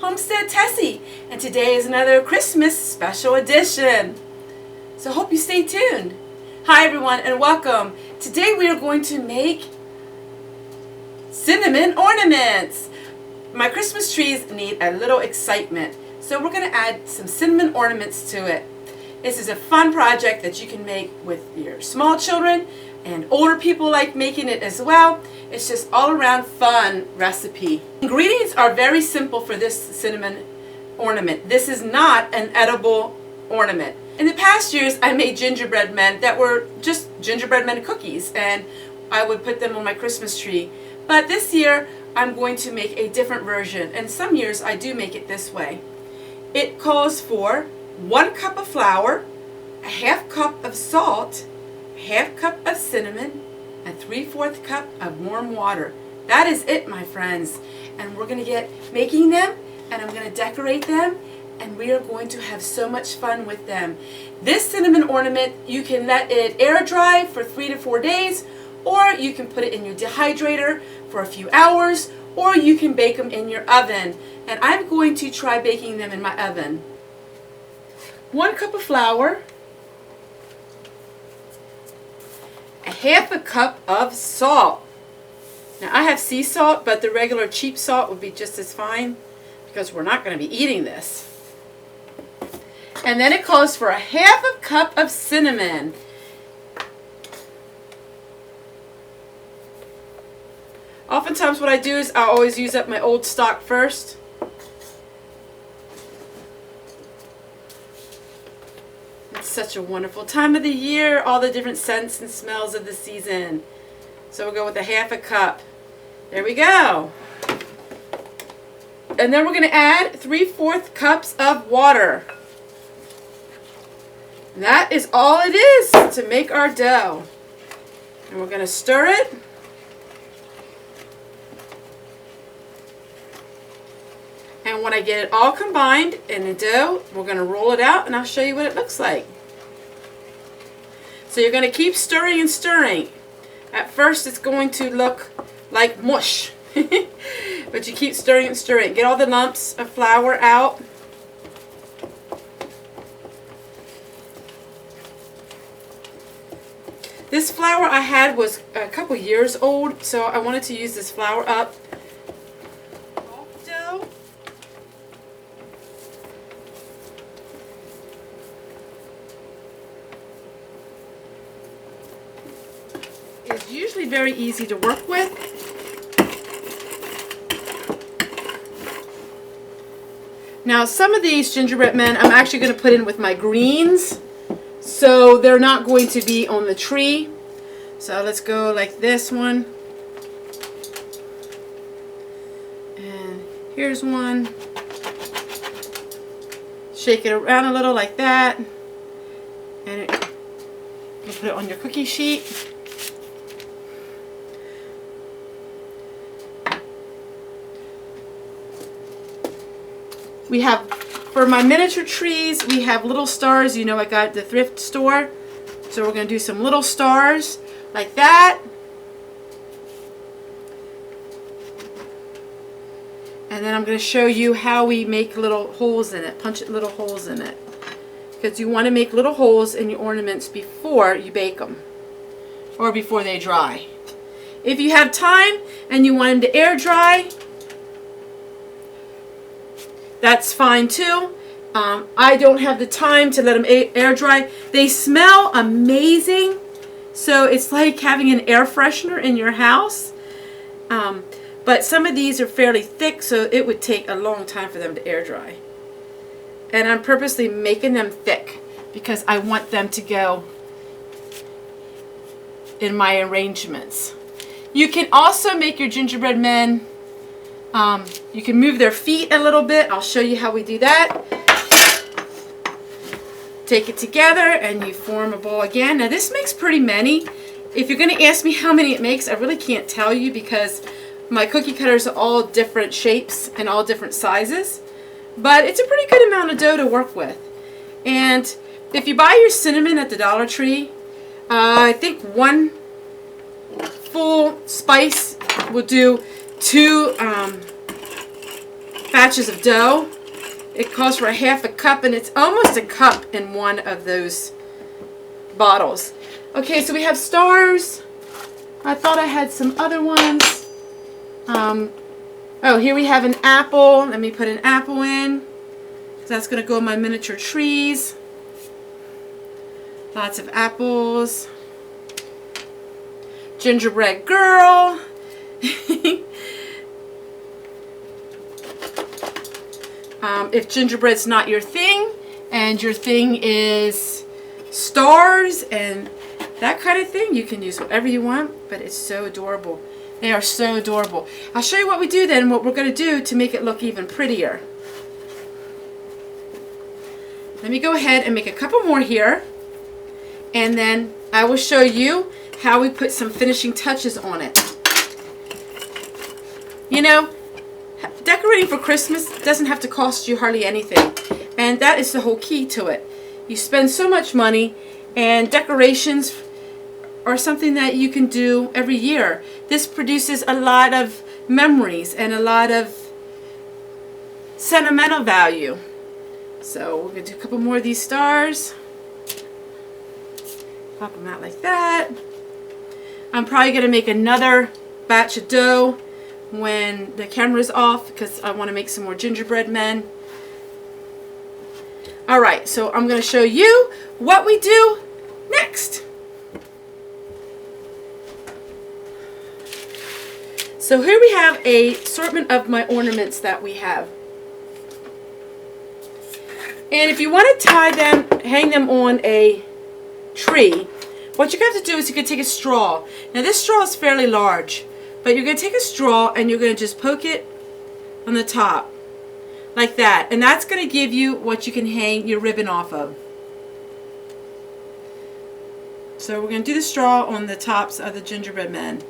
homestead Tessie, and today is another Christmas special edition. So hope you stay tuned. Hi everyone and welcome. Today we are going to make cinnamon ornaments. My Christmas trees need a little excitement, so we're going to add some cinnamon ornaments to it. This is a fun project that you can make with your small children, and older people like making it as well. It's just all around fun recipe. Ingredients are very simple for this cinnamon ornament. This is not an edible ornament. In the past years I made gingerbread men that were just gingerbread men cookies, and I would put them on my Christmas tree. But this year I'm going to make a different version, and some years I do make it this way. It calls for 1 cup of flour, a half cup of salt, half cup of cinnamon, and 3/4 cup of warm water. That is it, my friends. And we're going to get making them, and I'm going to decorate them, and we are going to have so much fun with them. This cinnamon ornament, you can let it air dry for 3 to 4 days, or you can put it in your dehydrator for a few hours, or you can bake them in your oven. And I'm going to try baking them in my oven. 1 cup of flour, a half a cup of salt. Now I have sea salt, but the regular cheap salt would be just as fine because we're not going to be eating this. And then it calls for a half a cup of cinnamon. Oftentimes what I do is I always use up my old stock first. Such a wonderful time of the year, all the different scents and smells of the season. So we'll go with a half a cup. There we go. And then we're going to add 3/4 cups of water. And that is all it is to make our dough. And we're going to stir it. And when I get it all combined in the dough, we're going to roll it out, and I'll show you what it looks like. So you're going to keep stirring and stirring. At first it's going to look like mush, but you keep stirring and stirring. Get all the lumps of flour out. This flour I had was a couple years old, so I wanted to use this flour up. Dough. It's usually very easy to work with. Now some of these gingerbread men I'm actually going to put in with my greens, so they're not going to be on the tree. So let's go like this one. And here's one. Shake it around a little like that. And you put it on your cookie sheet. We have, for my miniature trees, we have little stars. You know, I got at the thrift store. So we're going to do some little stars like that. And then I'm going to show you how we make little holes in it, punch little holes in it. Because you want to make little holes in your ornaments before you bake them, or before they dry. If you have time and you want them to air dry, that's fine too. I don't have the time to let them air dry. They smell amazing, so it's like having an air freshener in your house. But some of these are fairly thick, so it would take a long time for them to air dry. And I'm purposely making them thick because I want them to go in my arrangements. You can also make your gingerbread men. You can move their feet a little bit. I'll show you how we do that. Take it together and you form a ball again. Now this makes pretty many. If you're going to ask me how many it makes, I really can't tell you because my cookie cutters are all different shapes and all different sizes. But it's a pretty good amount of dough to work with. And if you buy your cinnamon at the Dollar Tree, I think 1 full spice will do 2 batches of dough. It calls for a half a cup, and it's almost a cup in one of those bottles. Okay, so we have stars. I thought I had some other ones. Oh, here we have an apple. Let me put an apple in. That's going to go in my miniature trees. Lots of apples. Gingerbread girl. If gingerbread's not your thing, and your thing is stars and that kind of thing, you can use whatever you want, but it's so adorable. They are so adorable. I'll show you what we do then, what we're going to do to make it look even prettier. Let me go ahead and make a couple more here, and then I will show you how we put some finishing touches on it. You know, decorating for Christmas doesn't have to cost you hardly anything, and that is the whole key to it. You spend so much money, and decorations are something that you can do every year. This produces a lot of memories and a lot of sentimental value. So we're going to do a couple more of these stars. Pop them out like that. I'm probably going to make another batch of dough when the camera's off, because I want to make some more gingerbread men. Alright, so I'm going to show you what we do next. So here we have a assortment of my ornaments that we have. And if you want to tie them, hang them on a tree, what you have to do is you can take a straw. Now this straw is fairly large, but you're going to take a straw and you're going to just poke it on the top like that, and that's going to give you what you can hang your ribbon off of. So we're going to do the straw on the tops of the gingerbread men.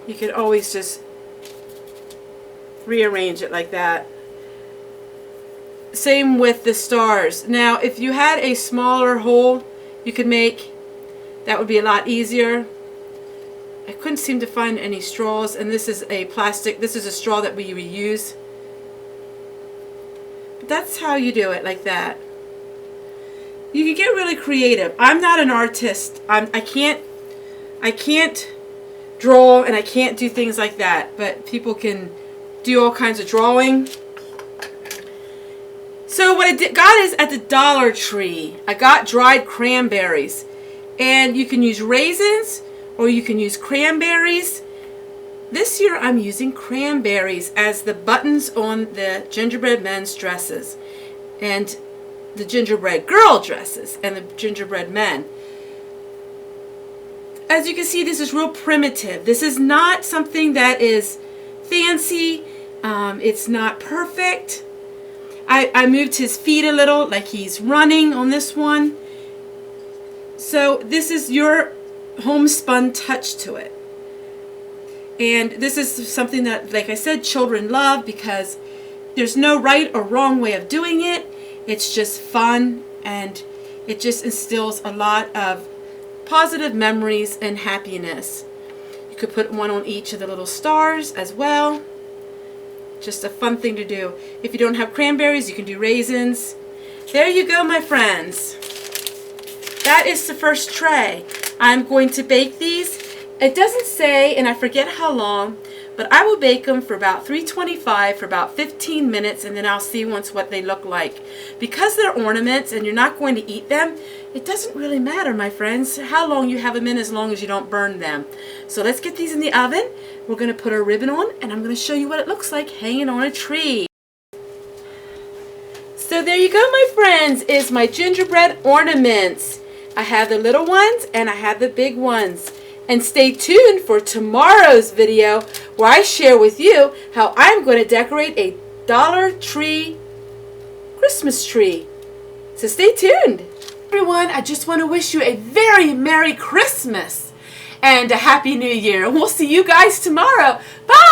You can always just rearrange it like that. Same with the stars. Now if you had a smaller hole you could make, that would be a lot easier. I couldn't seem to find any straws, and this is a plastic, this is a straw that we reuse. But that's how you do it, like that. You can get really creative. I'm not an artist. I can't draw, and I can't do things like that, but people can do all kinds of drawing. So what I got is at the Dollar Tree. I got dried cranberries, and you can use raisins or you can use cranberries. This year I'm using cranberries as the buttons on the gingerbread men's dresses, and the gingerbread girl dresses, and the gingerbread men. As you can see, this is real primitive. This is not something that is fancy. It's not perfect. I moved his feet a little, like he's running on this one. So this is your homespun touch to it. And this is something that, like I said, children love, because there's no right or wrong way of doing it. It's just fun, and it just instills a lot of positive memories and happiness. You could put one on each of the little stars as well. Just a fun thing to do. If you don't have cranberries, you can do raisins. There you go, my friends. That is the first tray. I'm going to bake these. It doesn't say, and I forget how long, but I will bake them for about 325 for about 15 minutes, and then I'll see once what they look like. Because they're ornaments and you're not going to eat them, it doesn't really matter, my friends, how long you have them in, as long as you don't burn them. So let's get these in the oven. We're going to put our ribbon on, and I'm going to show you what it looks like hanging on a tree. So there you go, my friends, is my gingerbread ornaments. I have the little ones and I have the big ones. And stay tuned for tomorrow's video, where I share with you how I'm going to decorate a Dollar Tree Christmas tree. So stay tuned. Everyone, I just want to wish you a very Merry Christmas and a Happy New Year. And we'll see you guys tomorrow. Bye!